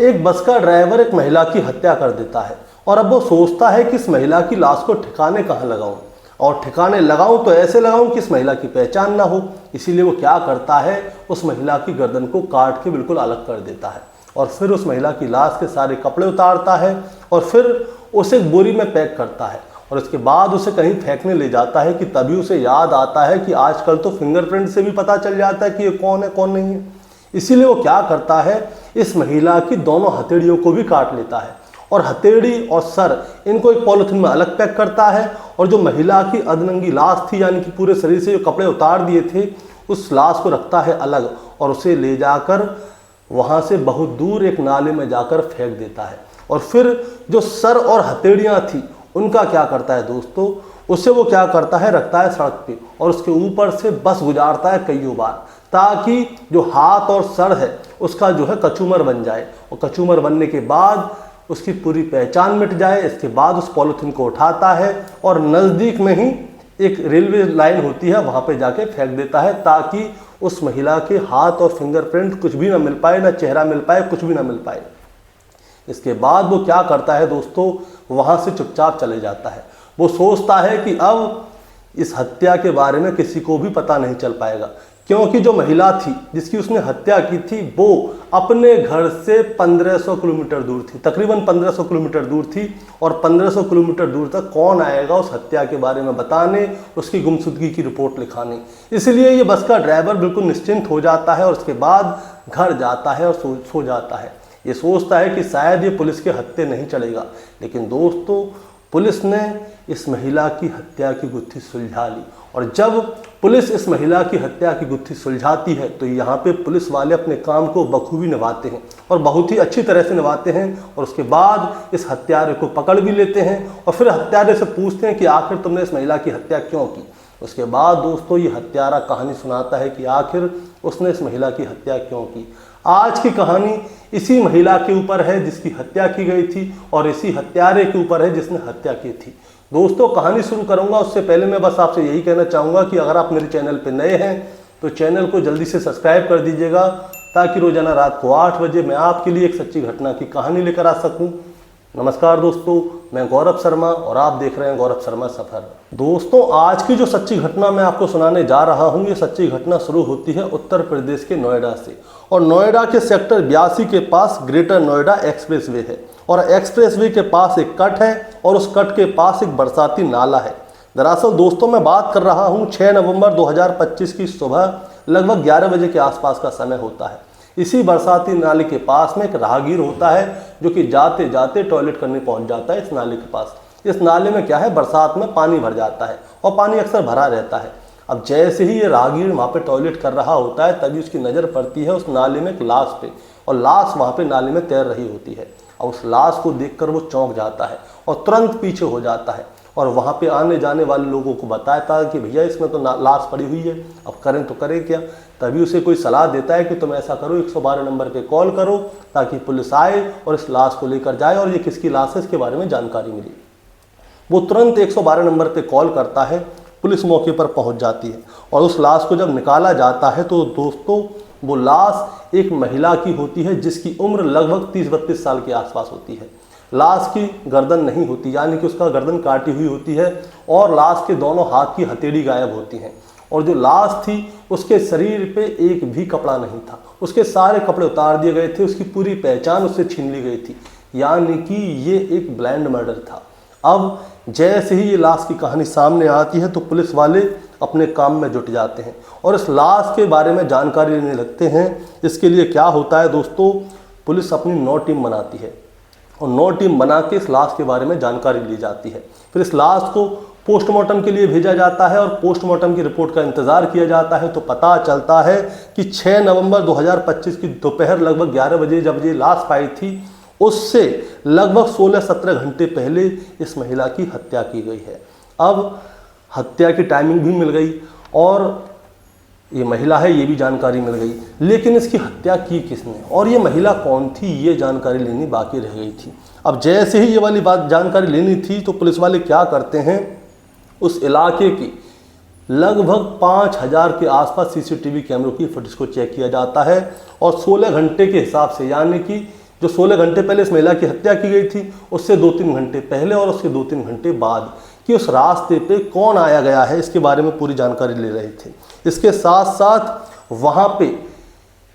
एक बस का ड्राइवर एक महिला की हत्या कर देता है और अब वो सोचता है कि इस महिला की लाश को ठिकाने कहाँ लगाऊं, और ठिकाने लगाऊं तो ऐसे लगाऊं कि इस महिला की पहचान ना हो। इसीलिए वो क्या करता है, उस महिला की गर्दन को काट के बिल्कुल अलग कर देता है और फिर उस महिला की लाश के सारे कपड़े उतारता है और फिर उसे एक बोरी में पैक करता है और इसके बाद उसे कहीं फेंकने ले जाता है कि तभी उसे याद आता है कि आजकल तो फिंगरप्रिंट से भी पता चल जाता है कि ये कौन है कौन नहीं है। इसीलिए वो क्या करता है, इस महिला की दोनों हथेलियों को भी काट लेता है और हथेली और सर इनको एक पॉलिथीन में अलग पैक करता है और जो महिला की अधनंगी लाश थी, यानी कि पूरे शरीर से जो कपड़े उतार दिए थे, उस लाश को रखता है अलग और उसे ले जाकर वहाँ से बहुत दूर एक नाले में जाकर फेंक देता है। और फिर जो सर और हथेलियाँ थी उनका क्या करता है दोस्तों, उससे वो क्या करता है, रखता है सड़क पे और उसके ऊपर से बस गुजारता है कईयों बार, ताकि जो हाथ और सर है उसका जो है कचूमर बन जाए और कचूमर बनने के बाद उसकी पूरी पहचान मिट जाए। इसके बाद उस पॉलिथीन को उठाता है और नज़दीक में ही एक रेलवे लाइन होती है वहाँ पे जाके फेंक देता है, ताकि उस महिला के हाथ और फिंगरप्रिंट कुछ भी ना मिल पाए, ना चेहरा मिल पाए, कुछ भी ना मिल पाए। इसके बाद वो क्या करता है दोस्तों, वहाँ से चुपचाप चले जाता है। वो सोचता है कि अब इस हत्या के बारे में किसी को भी पता नहीं चल पाएगा, क्योंकि जो महिला थी जिसकी उसने हत्या की थी वो अपने घर से 1500 किलोमीटर दूर थी, तकरीबन 1500 किलोमीटर दूर थी और 1500 किलोमीटर दूर तक कौन आएगा उस हत्या के बारे में बताने, उसकी गुमशुदगी की रिपोर्ट लिखाने। इसलिए ये बस का ड्राइवर बिल्कुल निश्चिंत हो जाता है और उसके बाद घर जाता है और सो जाता है। ये सोचता है कि शायद ये पुलिस के हत्थे नहीं चलेगा, लेकिन दोस्तों पुलिस ने इस महिला की हत्या की गुत्थी सुलझा ली। और जब पुलिस इस महिला की हत्या की गुत्थी सुलझाती है तो यहाँ पे पुलिस वाले अपने काम को बखूबी निभाते हैं और बहुत ही अच्छी तरह से निभाते हैं और उसके बाद इस हत्यारे को पकड़ भी लेते हैं और फिर हत्यारे से पूछते हैं कि आखिर तुमने इस महिला की हत्या क्यों की। उसके बाद दोस्तों ये हत्यारा कहानी सुनाता है कि आखिर उसने इस महिला की हत्या क्यों की। आज की कहानी इसी महिला के ऊपर है जिसकी हत्या की गई थी और इसी हत्यारे के ऊपर है जिसने हत्या की थी। दोस्तों कहानी शुरू करूंगा उससे पहले मैं बस आपसे यही कहना चाहूँगा कि अगर आप मेरे चैनल पर नए हैं तो चैनल को जल्दी से सब्सक्राइब कर दीजिएगा, ताकि रोजाना रात को 8 बजे मैं आपके लिए एक सच्ची घटना की कहानी लेकर आ सकूँ। नमस्कार दोस्तों, मैं गौरव शर्मा और आप देख रहे हैं गौरव शर्मा सफ़र। दोस्तों आज की जो सच्ची घटना मैं आपको सुनाने जा रहा हूं, ये सच्ची घटना शुरू होती है उत्तर प्रदेश के नोएडा से और नोएडा के सेक्टर 82 के पास ग्रेटर नोएडा एक्सप्रेसवे है और एक्सप्रेसवे के पास एक कट है और उस कट के पास एक बरसाती नाला है। दरअसल दोस्तों मैं बात कर रहा हूँ 6 नवंबर 2025 की सुबह लगभग 11 बजे के आसपास का समय होता है। इसी बरसाती नाले के पास में एक राहगीर होता है जो कि जाते जाते टॉयलेट करने पहुंच जाता है इस नाले के पास। इस नाले में क्या है, बरसात में पानी भर जाता है और पानी अक्सर भरा रहता है। अब जैसे ही ये राहगीर वहाँ पे टॉयलेट कर रहा होता है तभी उसकी नज़र पड़ती है उस नाले में एक लाश पे और लाश वहाँ पे नाले में तैर रही होती है। और उस लाश को देखकर वो चौंक जाता है और तुरंत पीछे हो जाता है और वहाँ पे आने जाने वाले लोगों को बताता कि भैया इसमें तो लाश पड़ी हुई है, अब करें तो करें क्या। तभी उसे कोई सलाह देता है कि तुम ऐसा करो 112 नंबर पे कॉल करो ताकि पुलिस आए और इस लाश को लेकर जाए और ये किसकी लाश है इसके बारे में जानकारी मिली। वो तुरंत 112 नंबर पे कॉल करता है, पुलिस मौके पर पहुंच जाती है और उस लाश को जब निकाला जाता है तो दोस्तों वो लाश एक महिला की होती है जिसकी उम्र लगभग 30-32 साल के आसपास होती है। लाश की गर्दन नहीं होती, यानी कि उसका गर्दन काटी हुई होती है और लाश के दोनों हाथ की हथेली गायब होती हैं और जो लाश थी उसके शरीर पे एक भी कपड़ा नहीं था, उसके सारे कपड़े उतार दिए गए थे, उसकी पूरी पहचान उससे छीन ली गई थी, यानी कि ये एक ब्लाइंड मर्डर था। अब जैसे ही ये लाश की कहानी सामने आती है तो पुलिस वाले अपने काम में जुट जाते हैं और इस लाश के बारे में जानकारी लेने लगते हैं। इसके लिए क्या होता है दोस्तों, पुलिस अपनी 9 टीम बनाती है और 9 टीम बना के इस लाश के बारे में जानकारी ली जाती है। फिर इस लाश को पोस्टमार्टम के लिए भेजा जाता है और पोस्टमार्टम की रिपोर्ट का इंतज़ार किया जाता है। तो पता चलता है कि 6 नवंबर 2025 की दोपहर लगभग 11 बजे जब ये लाश पाई थी उससे लगभग 16-17 घंटे पहले इस महिला की हत्या की गई है। अब हत्या की टाइमिंग भी मिल गई और ये महिला है ये भी जानकारी मिल गई, लेकिन इसकी हत्या की किसने और ये महिला कौन थी ये जानकारी लेनी बाकी रह गई थी। अब जैसे ही ये वाली बात जानकारी लेनी थी तो पुलिस वाले क्या करते हैं, उस इलाके की लगभग 5000 के आसपास सीसीटीवी कैमरों की फुटेज को चेक किया जाता है और 16 घंटे के हिसाब से, यानी कि जो 16 घंटे पहले इस महिला की हत्या की गई थी, उससे 2-3 घंटे पहले और उसके 2-3 घंटे बाद कि उस रास्ते पे कौन आया गया है, इसके बारे में पूरी जानकारी ले रहे थे। इसके साथ साथ वहाँ पे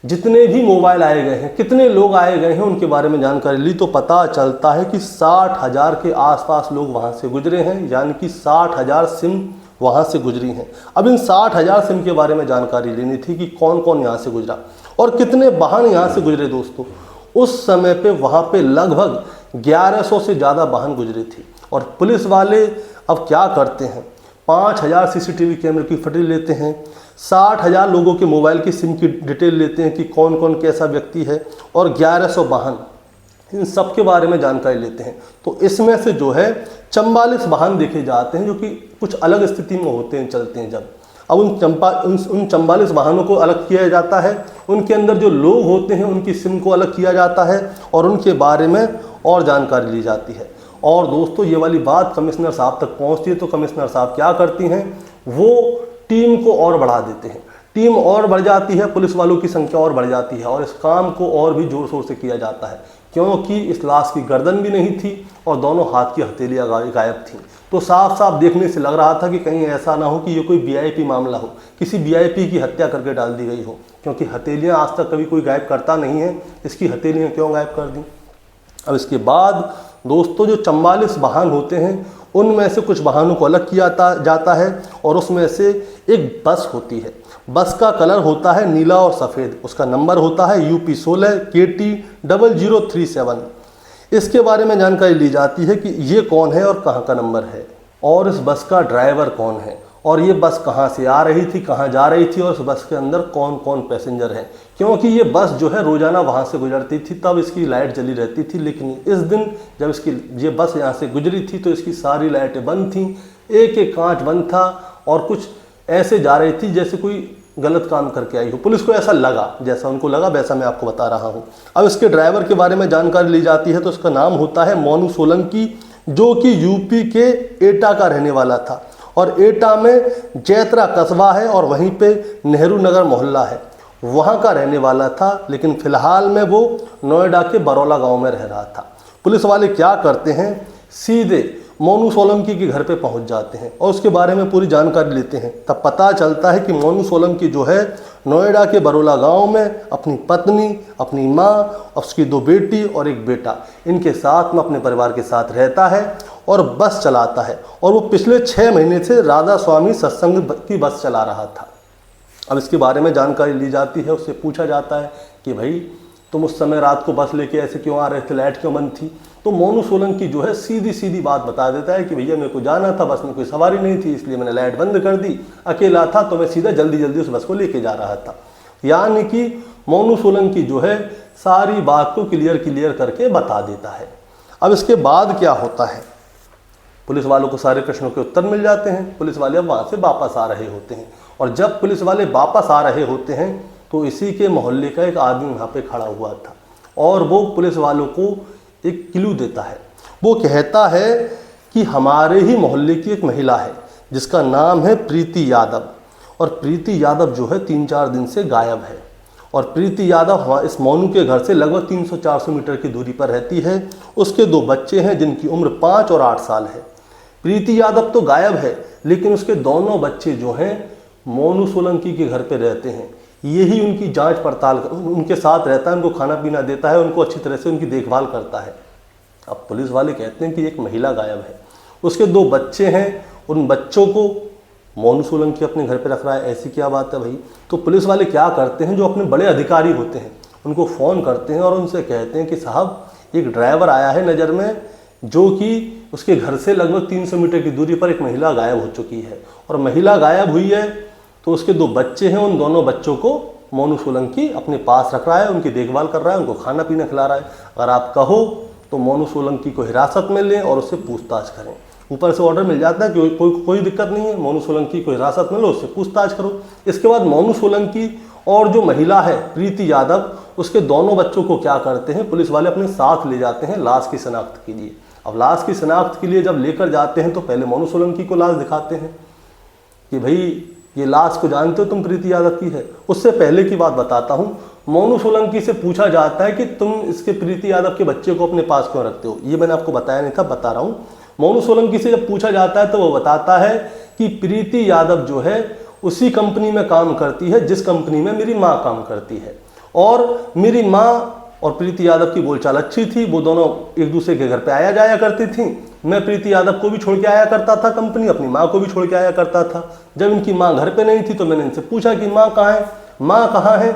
जितने भी मोबाइल आए गए हैं, कितने लोग आए गए हैं, उनके बारे में जानकारी ली तो पता चलता है कि 60,000 के आसपास लोग वहाँ से गुजरे हैं, यानी कि 60,000 सिम वहाँ से गुजरी हैं। अब इन 60,000 सिम के बारे में जानकारी लेनी थी कि कौन कौन यहाँ से गुजरा और कितने वाहन यहाँ से गुजरे। दोस्तों, उस समय पे वहाँ पे लगभग 1100 से ज़्यादा वाहन गुजरे थे। और पुलिस वाले अब क्या करते हैं, 5,000 CCTV कैमरे की फुटेज लेते हैं, 60,000 लोगों के मोबाइल की सिम की डिटेल लेते हैं कि कौन कौन कैसा व्यक्ति है, और 1100 वाहन, इन सब के बारे में जानकारी लेते हैं। तो इसमें से जो है 44 वाहन देखे जाते हैं जो कि कुछ अलग स्थिति में होते हैं, चलते हैं जब। अब उन 44 वाहनों को अलग किया जाता है, उनके अंदर जो लोग होते हैं उनकी सिम को अलग किया जाता है और उनके बारे में और जानकारी ली जाती है। और दोस्तों, ये वाली बात कमिश्नर साहब तक पहुंचती है तो कमिश्नर साहब क्या करती हैं, वो टीम को और बढ़ा देते हैं। टीम और बढ़ जाती है, पुलिस वालों की संख्या और बढ़ जाती है और इस काम को और भी जोर शोर से किया जाता है, क्योंकि इस लाश की गर्दन भी नहीं थी और दोनों हाथ की हथेलियाँ गायब थीं। तो साफ साफ देखने से लग रहा था कि कहीं ऐसा ना हो कि ये कोई VIP मामला हो, किसी VIP की हत्या करके डाल दी गई हो, क्योंकि हथेलियाँ आज तक कभी कोई गायब करता नहीं है, इसकी हथेलियाँ क्यों गायब कर दी। अब इसके बाद दोस्तों, जो 44 वाहन होते हैं उनमें से कुछ वाहनों को अलग किया जाता है और उसमें से एक बस होती है। बस का कलर होता है नीला और सफ़ेद, उसका नंबर होता है UP 16 KT 0037। इसके बारे में जानकारी ली जाती है कि ये कौन है और कहाँ का नंबर है और इस बस का ड्राइवर कौन है और ये बस कहाँ से आ रही थी, कहाँ जा रही थी और उस बस के अंदर कौन कौन पैसेंजर हैं। क्योंकि ये बस जो है रोज़ाना वहाँ से गुजरती थी, तब इसकी लाइट जली रहती थी, लेकिन इस दिन जब इसकी ये बस यहाँ से गुजरी थी तो इसकी सारी लाइटें बंद थीं, एक एक कांच बंद था और कुछ ऐसे जा रही थी जैसे कोई गलत काम करके आई हो। पुलिस को ऐसा लगा, जैसा उनको लगा वैसा मैं आपको बता रहा हूँ। अब इसके ड्राइवर के बारे में जानकारी ली जाती है तो इसका नाम होता है मोनू सोलंकी, जो कि UP के एटा का रहने वाला था और एटा में जैतरा कस्बा है और वहीं पे नेहरू नगर मोहल्ला है, वहाँ का रहने वाला था, लेकिन फ़िलहाल में वो नोएडा के बरौला गांव में रह रहा था। पुलिस वाले क्या करते हैं, सीधे मोनू सोलंकी के घर पे पहुंच जाते हैं और उसके बारे में पूरी जानकारी लेते हैं। तब पता चलता है कि मोनू सोलंकी जो है नोएडा के बरौला गांव में अपनी पत्नी, अपनी माँ, उसकी 2 बेटी और 1 बेटा, इनके साथ में अपने परिवार के साथ रहता है और बस चलाता है। और वो पिछले 6 महीने से राधा स्वामी सत्संग की बस चला रहा था। अब इसके बारे में जानकारी ली जाती है, उससे पूछा जाता है कि भाई तुम उस समय रात को बस लेके ऐसे क्यों आ रहे थे, लाइट क्यों बंद थी। तो मोनू सोलंकी जो है सीधी सीधी बात बता देता है कि भैया मेरे को जाना था, बस में कोई सवारी नहीं थी इसलिए मैंने लाइट बंद कर दी, अकेला था तो मैं सीधा जल्दी जल्दी उस बस को लेके जा रहा था। यानी कि मोनू सोलंकी जो है सारी बात को क्लियर करके बता देता है। अब इसके बाद क्या होता है, पुलिस वालों को सारे प्रश्नों के उत्तर मिल जाते हैं। पुलिस वाले अब वहाँ से वापस आ रहे होते हैं और जब पुलिस वाले वापस आ रहे होते हैं तो इसी के मोहल्ले का एक आदमी वहाँ पे खड़ा हुआ था और वो पुलिस वालों को एक क्लू देता है। वो कहता है कि हमारे ही मोहल्ले की एक महिला है जिसका नाम है प्रीति यादव, और प्रीति यादव जो है 3-4 दिन से गायब है। और प्रीति यादव इस मोनू के घर से लगभग 300-400 मीटर की दूरी पर रहती है। उसके 2 बच्चे हैं जिनकी उम्र 5 और 8 साल है। प्रीति यादव तो गायब है, लेकिन उसके दोनों बच्चे जो हैं मोनू सोलंकी के घर पे रहते हैं। यही उनकी जांच पड़ताल उनके साथ रहता है, उनको खाना पीना देता है, उनको अच्छी तरह से उनकी देखभाल करता है। अब पुलिस वाले कहते हैं कि एक महिला गायब है, उसके 2 बच्चे हैं, उन बच्चों को मोनू सोलंकी अपने घर पे रख रहा है, ऐसी क्या बात है भाई। तो पुलिस वाले क्या करते हैं, जो अपने बड़े अधिकारी होते हैं उनको फ़ोन करते हैं और उनसे कहते हैं कि साहब एक ड्राइवर आया है नज़र में, जो कि उसके घर से लगभग 300 मीटर की दूरी पर एक महिला गायब हो चुकी है और महिला गायब हुई है तो उसके 2 बच्चे हैं, उन दोनों बच्चों को मोनू सोलंकी अपने पास रख रहा है, उनकी देखभाल कर रहा है, उनको खाना पीना खिला रहा है। अगर आप कहो तो मोनू सोलंकी को हिरासत में लें और उससे पूछताछ करें। ऊपर से ऑर्डर मिल जाता है कि कोई दिक्कत नहीं है, मोनू सोलंकी को हिरासत में लो, उससे पूछताछ करो। इसके बाद मोनू सोलंकी और जो महिला है प्रीति यादव, उसके दोनों बच्चों को क्या करते हैं, पुलिस वाले अपने साथ ले जाते हैं लाश की शनाख्त के लिए। अब लाश की शनाख्त के लिए जब लेकर जाते हैं तो पहले मोनू सोलंकी को लाश दिखाते हैं कि भाई ये लाश को जानते हो तुम, प्रीति यादव की है। उससे पहले की बात बताता हूँ, मोनू सोलंकी से पूछा जाता है कि तुम इसके प्रीति यादव के बच्चे को अपने पास क्यों रखते हो। ये मैंने आपको बताया नहीं था, बता रहा हूँ। मोनू सोलंकी से जब पूछा जाता है तो वो बताता है कि प्रीति यादव जो है उसी कंपनी में काम करती है जिस कंपनी में मेरी माँ काम करती है, और मेरी माँ और प्रीति यादव की बोलचाल अच्छी थी। वो दोनों एक दूसरे के घर पे आया जाया करती थी। मैं प्रीति यादव को भी छोड़ के आया करता था कंपनी, अपनी माँ को भी छोड़ के आया करता था। जब इनकी माँ घर पे नहीं थी तो मैंने इनसे पूछा कि माँ कहाँ है, माँ कहाँ है।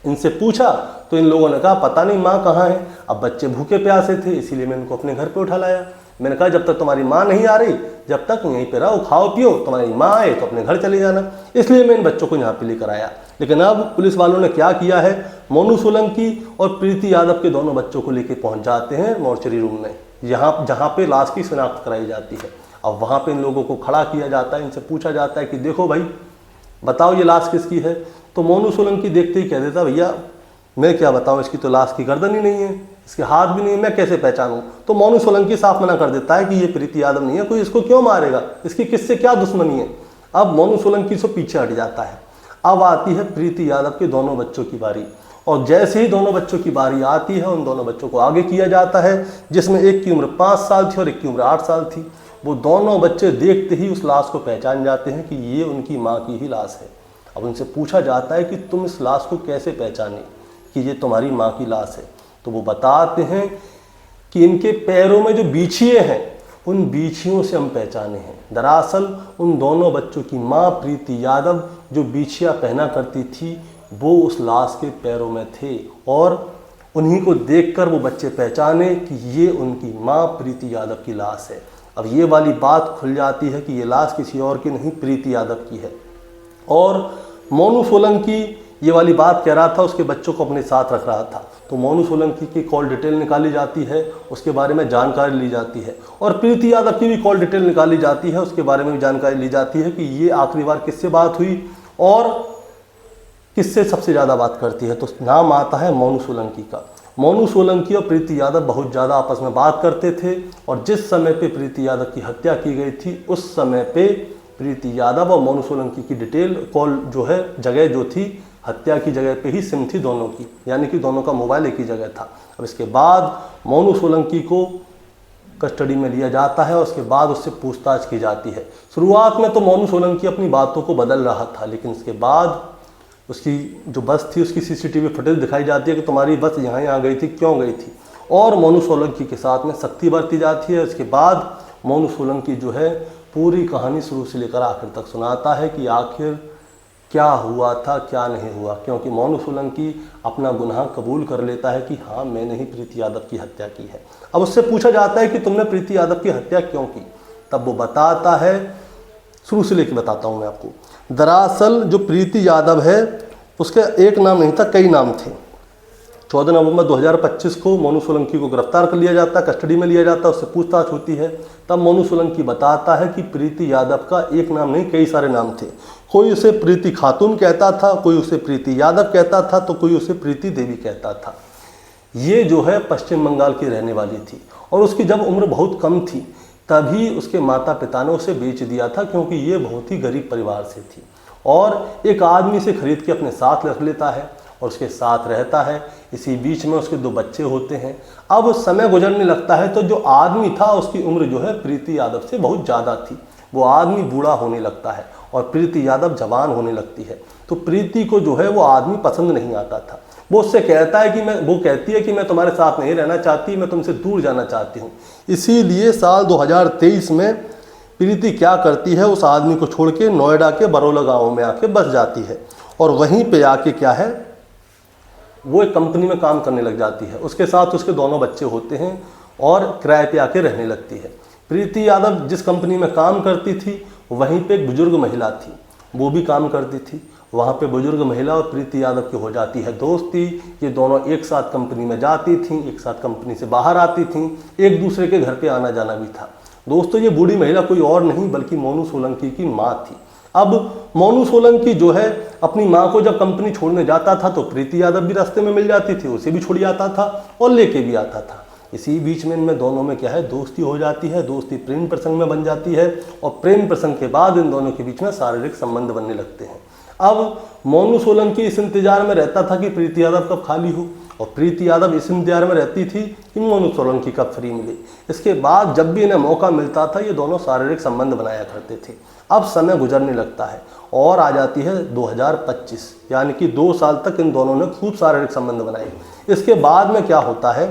इनसे पूछा तो इन लोगों ने कहा पता नहीं माँ कहाँ है। अब बच्चे भूखे प्यासे थे, इसीलिए मैं इनको अपने घर पे उठा लाया। मैंने कहा जब तक तुम्हारी माँ नहीं आ रही, जब तक यहीं पे रहो, खाओ पियो, तुम्हारी माँ आए तो अपने घर चले जाना। इसलिए मैं इन बच्चों को यहाँ पे लेकर आया। लेकिन अब पुलिस वालों ने क्या किया है, मोनू सोलंकी और प्रीति यादव के दोनों बच्चों को लेकर पहुंच जाते हैं मॉर्चरी रूम में, जहाँ पे लाश की शिनाख्त कराई जाती है। अब वहाँ पे इन लोगों को खड़ा किया जाता है, इनसे पूछा जाता है कि देखो भाई बताओ ये लाश किसकी है। तो मोनू सोलंकी देखते ही कह देता भैया मैं क्या बताऊँ, इसकी तो लाश की गर्दन ही नहीं है, इसके हाथ भी नहीं है, मैं कैसे पहचानूं। तो मोनू सोलंकी साफ मना कर देता है कि ये प्रीति यादव नहीं है, कोई इसको क्यों मारेगा, इसकी किससे क्या दुश्मनी है। अब मोनू सोलंकी से पीछे हट जाता है। अब आती है प्रीति यादव के दोनों बच्चों की बारी, और जैसे ही दोनों बच्चों की बारी आती है उन दोनों बच्चों को आगे किया जाता है, जिसमें एक की उम्र 5 साल थी और एक की उम्र 8 साल थी। वो दोनों बच्चे देखते ही उस लाश को पहचान जाते हैं कि ये उनकी माँ की ही लाश है। अब उनसे पूछा जाता है कि तुम इस लाश को कैसे पहचाने कि ये तुम्हारी माँ की लाश है। तो वो बताते हैं कि इनके पैरों में जो बीछिए हैं उन बीछियों से हम पहचाने हैं। दरअसल उन दोनों बच्चों की माँ प्रीति यादव जो बीछिया पहना करती थी वो उस लाश के पैरों में थे, और उन्हीं को देखकर वो बच्चे पहचाने कि ये उनकी माँ प्रीति यादव की लाश है। अब ये वाली बात खुल जाती है कि ये लाश किसी और की नहीं प्रीति यादव की है। और मोनू सोलंकी ये वाली बात कह रहा था, उसके बच्चों को अपने साथ रख रहा था। तो मोनू सोलंकी की कॉल डिटेल निकाली जाती है, उसके बारे में जानकारी ली जाती है, और प्रीति यादव की भी कॉल डिटेल निकाली जाती है, उसके बारे में भी जानकारी ली जाती है कि ये आखिरी बार किससे बात हुई और किससे सबसे ज़्यादा बात करती है। तो नाम आता है मोनू सोलंकी का। मोनू सोलंकी और प्रीति यादव बहुत ज़्यादा आपस में बात करते थे, और जिस समय पे प्रीति यादव की हत्या की गई थी उस समय पे प्रीति यादव और मोनू सोलंकी की डिटेल कॉल जो है जगह जो थी हत्या की जगह पे ही सिम थी दोनों की, यानी कि दोनों का मोबाइल एक ही जगह था। अब इसके बाद मोनू सोलंकी को कस्टडी में लिया जाता है और उसके बाद उससे पूछताछ की जाती है। शुरुआत में तो मोनू सोलंकी अपनी बातों को बदल रहा था, लेकिन इसके बाद उसकी जो बस थी उसकी सीसीटीवी फुटेज दिखाई जाती है कि तुम्हारी बस यहाँ गई थी, क्यों गई थी, और मोनू सोलंकी के साथ में सख्ती बरती जाती है। इसके बाद मोनू सोलंकी जो है पूरी कहानी शुरू से लेकर आखिर तक सुनाता है कि आखिर क्या हुआ था क्या नहीं हुआ, क्योंकि मोनू सोलंकी अपना गुनाह कबूल कर लेता है कि हाँ मैंने ही प्रीति यादव की हत्या की है। अब उससे पूछा जाता है कि तुमने प्रीति यादव की हत्या क्यों की, तब वो बताता है, शुरू से लेकर बताता हूँ मैं आपको। दरअसल जो प्रीति यादव है उसका एक नाम नहीं था, कई नाम थे। 14 नवंबर 2025 को मोनू सोलंकी को गिरफ्तार कर लिया जाता है, कस्टडी में लिया जाता है, उससे पूछताछ होती है। तब मोनू सोलंकी बताता है कि प्रीति यादव का एक नाम नहीं कई सारे नाम थे। कोई उसे प्रीति खातून कहता था, कोई उसे प्रीति यादव कहता था, तो कोई उसे प्रीति देवी कहता था। ये जो है पश्चिम बंगाल की रहने वाली थी, और उसकी जब उम्र बहुत कम थी तभी उसके माता पिता ने उसे बेच दिया था, क्योंकि ये बहुत ही गरीब परिवार से थी। और एक आदमी से खरीद के अपने साथ रख लेता है और उसके साथ रहता है। इसी बीच में उसके 2 बच्चे होते हैं। अब समय गुजरने लगता है तो जो आदमी था उसकी उम्र जो है प्रीति यादव से बहुत ज़्यादा थी। वो आदमी बूढ़ा होने लगता है और प्रीति यादव जवान होने लगती है। तो प्रीति को जो है वो आदमी पसंद नहीं आता था। वो उससे कहता है कि वो कहती है कि मैं तुम्हारे साथ नहीं रहना चाहती, मैं तुमसे दूर जाना चाहती हूँ। इसीलिए साल 2023 में प्रीति क्या करती है, उस आदमी को छोड़ के नोएडा के बरौला गाँव में आके बस जाती है, और वहीं पे आके क्या है वो एक कंपनी में काम करने लग जाती है। उसके साथ उसके दोनों बच्चे होते हैं और किराए पे आके रहने लगती है। प्रीति यादव जिस कंपनी में काम करती थी वहीं पे एक बुजुर्ग महिला थी, वो भी काम करती थी। वहाँ पे बुजुर्ग महिला और प्रीति यादव की हो जाती है दोस्ती। ये दोनों एक साथ कंपनी में जाती थी, एक साथ कंपनी से बाहर आती थी, एक दूसरे के घर पे आना जाना भी था। दोस्तों ये बूढ़ी महिला कोई और नहीं बल्कि मोनू सोलंकी की माँ थी। अब मोनू सोलंकी जो है अपनी माँ को जब कंपनी छोड़ने जाता था तो प्रीति यादव भी रास्ते में मिल जाती थी, उसे भी छोड़ आता था और लेके भी आता था। इसी बीच में इनमें दोनों में क्या है दोस्ती हो जाती है। दोस्ती प्रेम प्रसंग में बन जाती है और प्रेम प्रसंग के बाद इन दोनों के बीच में शारीरिक संबंध बनने लगते हैं। अब मोनू सोलंकी इस इंतजार में रहता था कि प्रीति यादव कब खाली हो, और प्रीति यादव इस इंतजार में रहती थी कि मोनू सोलंकी कब फ्री मिले। इसके बाद जब भी इन्हें मौका मिलता था ये दोनों शारीरिक संबंध बनाया करते थे। अब समय गुजरने लगता है और आ जाती है 2025, यानी कि 2 साल तक इन दोनों ने खूब शारीरिक संबंध बनाए। इसके बाद में क्या होता है,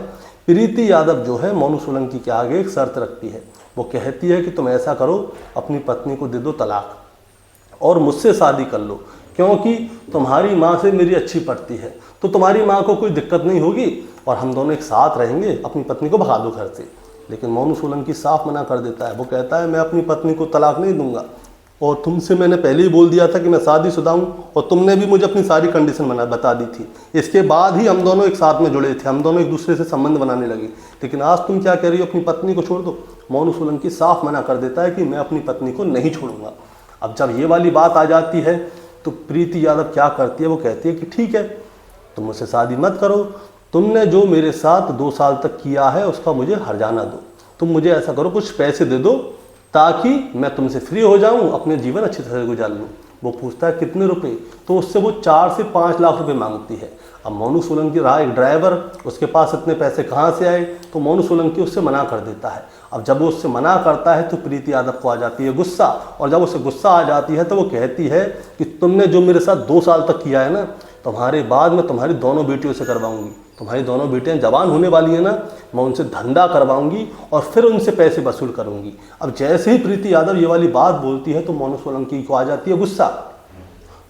प्रीति यादव जो है मोनू सोलंकी के आगे एक शर्त रखती है। वो कहती है कि तुम ऐसा करो, अपनी पत्नी को दे दो तलाक और मुझसे शादी कर लो, क्योंकि तुम्हारी माँ से मेरी अच्छी पड़ती है, तो तुम्हारी माँ को कोई दिक्कत नहीं होगी और हम दोनों एक साथ रहेंगे, अपनी पत्नी को भगा दो घर से। लेकिन मोनू सोलंकी साफ मना कर देता है। वो कहता है मैं अपनी पत्नी को तलाक नहीं दूंगा, और तुमसे मैंने पहले ही बोल दिया था कि मैं शादीशुदा हूँ, और तुमने भी मुझे अपनी सारी कंडीशन बता दी थी। इसके बाद ही हम दोनों एक साथ में जुड़े थे, हम दोनों एक दूसरे से संबंध बनाने लगे, लेकिन आज तुम क्या कह रही हो, अपनी पत्नी को छोड़ दो। मोनू सोलंकी साफ मना कर देता है कि मैं अपनी पत्नी को नहीं छोड़ूंगा। अब जब ये वाली बात आ जाती है तो प्रीति यादव क्या करती है, वो कहती है कि ठीक है, तुम मुझसे शादी मत करो, तुमने जो मेरे साथ 2 साल तक किया है उसका मुझे हर्जाना दो। तुम मुझे ऐसा करो, कुछ पैसे दे दो ताकि मैं तुमसे फ्री हो जाऊं, अपने जीवन अच्छी तरह से गुजार लूँ। वो पूछता है कितने रुपए, तो उससे वो 4 से 5 लाख रुपए मांगती है। अब मोनू सोलंकी रहा एक ड्राइवर, उसके पास इतने पैसे कहाँ से आए, तो मोनू सोलंकी उससे मना कर देता है। अब जब वो उससे मना करता है तो प्रीति यादव को आ जाती है गुस्सा, और जब उसे गुस्सा आ जाती है तो वो कहती है कि तुमने जो मेरे साथ 2 साल तक किया है ना, तुम्हारे बाद मैं तुम्हारी दोनों बेटियों से करवाऊंगी। तुम्हारी दोनों बेटियां जवान होने वाली है ना, मैं उनसे धंधा करवाऊंगी और फिर उनसे पैसे वसूल करूंगी। अब जैसे ही प्रीति यादव ये वाली बात बोलती है तो मोनू सोलंकी को आ जाती है गुस्सा।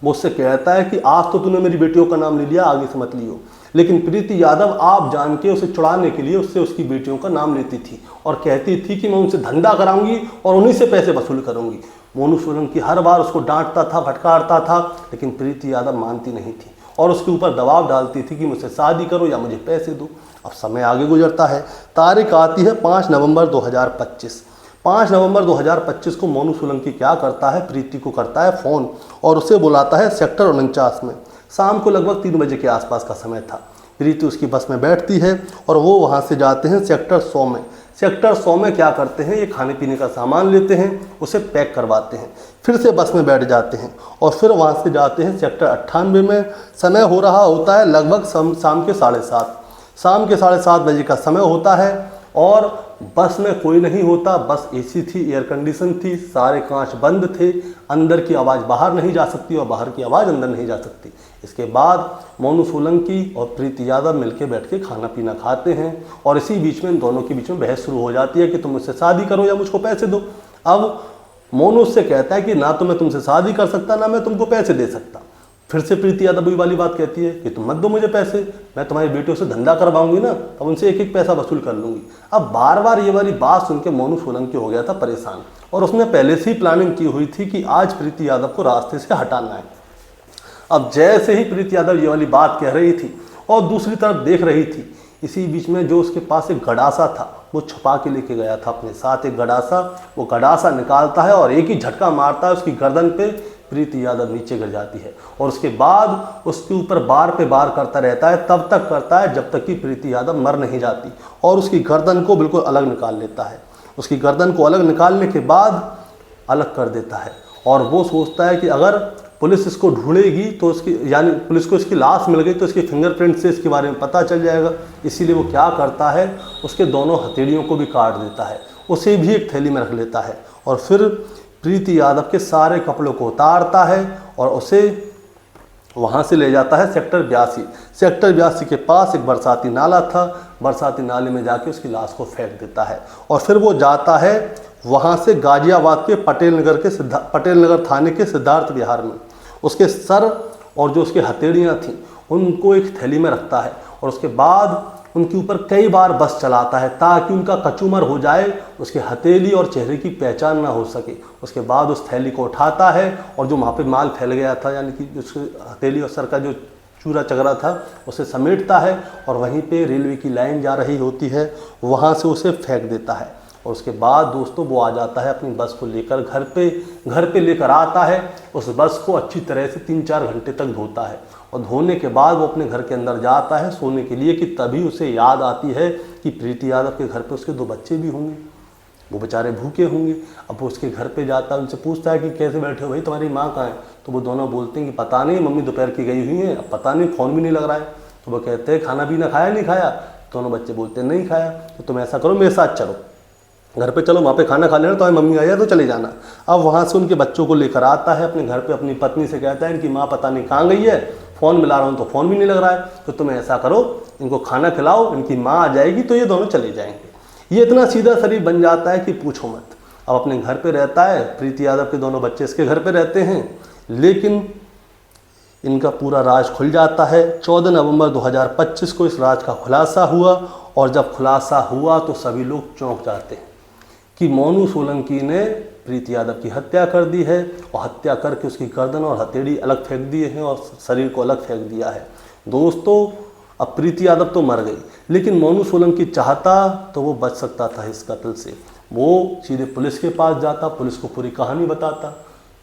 वो उससे कहता है कि आज तो तूने मेरी बेटियों का नाम ले लिया, आगे से मत लियो। लेकिन प्रीति यादव आप जान के उसे छुड़ाने के लिए उससे उसकी बेटियों का नाम लेती थी और कहती थी कि मैं उनसे धंधा कराऊंगी और उन्हीं से पैसे वसूल करूंगी। मोनू सोलंकी हर बार उसको डांटता था, फटकारता था, लेकिन प्रीति यादव मानती नहीं थी और उसके ऊपर दबाव डालती थी कि मुझसे शादी करो या मुझे पैसे दो। अब समय आगे गुजरता है, तारीख आती है 5 नवंबर 2025। 5 नवंबर 2025 को मोनू सोलंकी क्या करता है, प्रीति को करता है फ़ोन और उसे बुलाता है सेक्टर 49 में। शाम को लगभग 3 बजे के आसपास का समय था। प्रीति उसकी बस में बैठती है और वो वहाँ से जाते हैं सेक्टर 100 में। सेक्टर 100 में क्या करते हैं, ये खाने पीने का सामान लेते हैं, उसे पैक करवाते हैं, फिर से बस में बैठ जाते हैं और फिर वहाँ से जाते हैं सेक्टर 98 में। समय हो रहा होता है लगभग शाम के 7:30। शाम के 7:30 बजे का समय होता है और बस में कोई नहीं होता। बस एसी थी, एयर कंडीशन थी, सारे कांच बंद थे, अंदर की आवाज़ बाहर नहीं जा सकती और बाहर की आवाज़ अंदर नहीं जा सकती। इसके बाद मोनू सोलंकी और प्रीति यादव मिलकर बैठ के खाना पीना खाते हैं और इसी बीच में इन दोनों के बीच में बहस शुरू हो जाती है कि तुम मुझसे शादी करो या मुझको पैसे दो। अब मोनू उससे कहता है कि ना तो मैं तुमसे शादी कर सकता, ना मैं तुमको पैसे दे सकता। फिर से प्रीति यादव वही वाली बात कहती है कि तुम मत दो मुझे पैसे, मैं तुम्हारी बेटियों से धंधा करवाऊंगी ना, तब उनसे एक एक पैसा वसूल कर लूंगी। अब बार बार ये वाली बात सुन के मोनू सोलंकी हो गया था परेशान और उसने पहले से ही प्लानिंग की हुई थी कि आज प्रीति यादव को रास्ते से हटाना है। अब जैसे ही प्रीति यादव ये वाली बात कह रही थी और दूसरी तरफ देख रही थी, इसी बीच में जो उसके पास एक गड़ासा था वो छुपा के लेके गया था अपने साथ एक गड़ासा। वो गड़ासा निकालता है और एक ही झटका मारता है उसकी गर्दन पे। प्रीति यादव नीचे गिर जाती है और उसके बाद उसके ऊपर बार पे बार करता रहता है, तब तक करता है जब तक कि प्रीति यादव मर नहीं जाती और उसकी गर्दन को बिल्कुल अलग निकाल लेता है। उसकी गर्दन को अलग निकालने के बाद अलग कर देता है और वो सोचता है कि अगर पुलिस इसको ढूंढेगी तो उसकी, यानी पुलिस को इसकी लाश मिल गई तो इसके फिंगरप्रिंट से इसके बारे में पता चल जाएगा। इसीलिए वो क्या करता है, उसके दोनों हथेलियों को भी काट देता है, उसे भी एक थैली में रख लेता है और फिर प्रीति यादव के सारे कपड़ों को उतारता है और उसे वहाँ से ले जाता है सेक्टर 82। सेक्टर 82 के पास एक बरसाती नाला था, बरसाती नाले में जाके उसकी लाश को फेंक देता है और फिर वो जाता है वहाँ से गाजियाबाद के पटेल नगर थाने के सिद्धार्थ विहार में। उसके सर और जो उसकी हथेलियाँ थीं उनको एक थैली में रखता है और उसके बाद उनके ऊपर कई बार बस चलाता है ताकि उनका कचूमर हो जाए, उसके हथेली और चेहरे की पहचान ना हो सके। उसके बाद उस थैली को उठाता है और जो वहाँ पे माल फैल गया था, यानी कि उसके हथेली और सर का जो चूरा चगरा था, उसे समेटता है और वहीं पे रेलवे की लाइन जा रही होती है, वहाँ से उसे फेंक देता है। और उसके बाद दोस्तों वो आ जाता है अपनी बस को लेकर घर पे लेकर आता है। उस बस को अच्छी तरह से 3-4 घंटे तक धोता है और धोने के बाद वो अपने घर के अंदर जाता है सोने के लिए कि तभी उसे याद आती है कि प्रीति यादव के घर पे उसके 2 बच्चे भी होंगे। वो बेचारे भूखे होंगे। अब वो उसके घर पे जाता है, उनसे पूछता है कि कैसे बैठे हो भाई, तुम्हारी माँ कहाँ है? तो वो दोनों बोलते हैं कि पता नहीं, मम्मी दोपहर की गई हुई है, अब पता नहीं, फ़ोन भी नहीं लग रहा है। तो वो कहते हैं खाना पीना खाया नहीं खाया? दोनों बच्चे बोलते हैं नहीं खाया। तो तुम ऐसा करो, मेरे साथ चलो, घर पे चलो, वहाँ पे खाना खा लेना, तो मम्मी आई है तो चले जाना। अब वहाँ से उनके बच्चों को लेकर आता है अपने घर पे, अपनी पत्नी से कहता है इनकी माँ पता नहीं कहाँ गई है, फ़ोन मिला रहा हूँ तो फ़ोन भी नहीं लग रहा है, तो तुम ऐसा करो, इनको खाना खिलाओ, इनकी माँ आ जाएगी तो ये दोनों चले जाएंगे। ये इतना सीधा शरीफ बन जाता है कि पूछो मत। अब अपने घर पे रहता है, प्रीति यादव के दोनों बच्चे इसके घर पे रहते हैं, लेकिन इनका पूरा राज खुल जाता है। 14 नवंबर 2025 को इस राज का खुलासा हुआ, और जब खुलासा हुआ तो सभी लोग चौंक जाते हैं कि मोनू सोलंकी ने प्रीति यादव की हत्या कर दी है, और हत्या करके उसकी गर्दन और हथेली अलग फेंक दिए हैं और शरीर को अलग फेंक दिया है। दोस्तों, अब प्रीति यादव तो मर गई, लेकिन मोनू सोलंकी चाहता तो वो बच सकता था इस कत्ल से। वो सीधे पुलिस के पास जाता, पुलिस को पूरी कहानी बताता,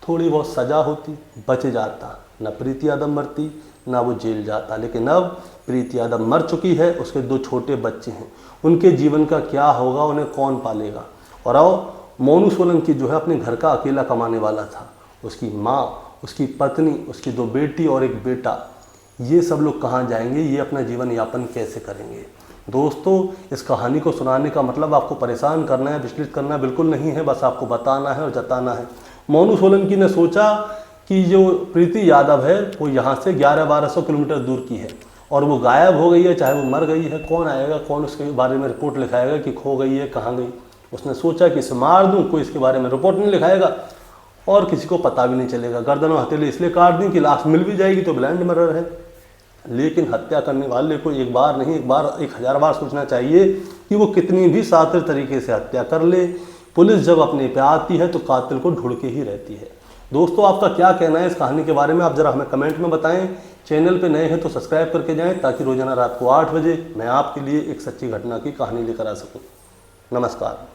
थोड़ी बहुत सज़ा होती, बच जाता, न प्रीति यादव मरती, ना वो जेल जाता। लेकिन अब प्रीति यादव मर चुकी है, उसके 2 छोटे बच्चे हैं, उनके जीवन का क्या होगा, उन्हें कौन पालेगा? और अब मोनू सोलंकी जो है अपने घर का अकेला कमाने वाला था, उसकी माँ, उसकी पत्नी, उसकी 2 बेटी और 1 बेटा, ये सब लोग कहाँ जाएंगे? ये अपना जीवन यापन कैसे करेंगे? दोस्तों, इस कहानी को सुनाने का मतलब आपको परेशान करना है, विचलित करना बिल्कुल नहीं है, बस आपको बताना है और जताना है। मोनू सोलंकी ने सोचा कि जो प्रीति यादव है वो यहाँ से 1100-1200 किलोमीटर दूर की है, और वो गायब हो गई है, चाहे वो मर गई है, कौन आएगा, कौन उसके बारे में रिपोर्ट लिखाएगा कि खो गई है, कहाँ गई? उसने सोचा कि इसे मार दूँ, कोई इसके बारे में रिपोर्ट नहीं लिखाएगा और किसी को पता भी नहीं चलेगा। गर्दन और हथेली इसलिए काट दी कि लाश मिल भी जाएगी तो ब्लाइंड मर्डर है। लेकिन हत्या करने वाले को एक बार नहीं, 1000 बार सोचना चाहिए कि वो कितनी भी शातिर तरीके से हत्या कर ले, पुलिस जब अपने पे आती है तो कातिल को ढूंढ के ही रहती है। दोस्तों, आपका क्या कहना है इस कहानी के बारे में, आप ज़रा हमें कमेंट में बताएं। चैनल पे नए हैं तो सब्सक्राइब करके जाएं, ताकि रोजाना रात को 8 बजे मैं आपके लिए एक सच्ची घटना की कहानी लेकर आ सकूं। नमस्कार।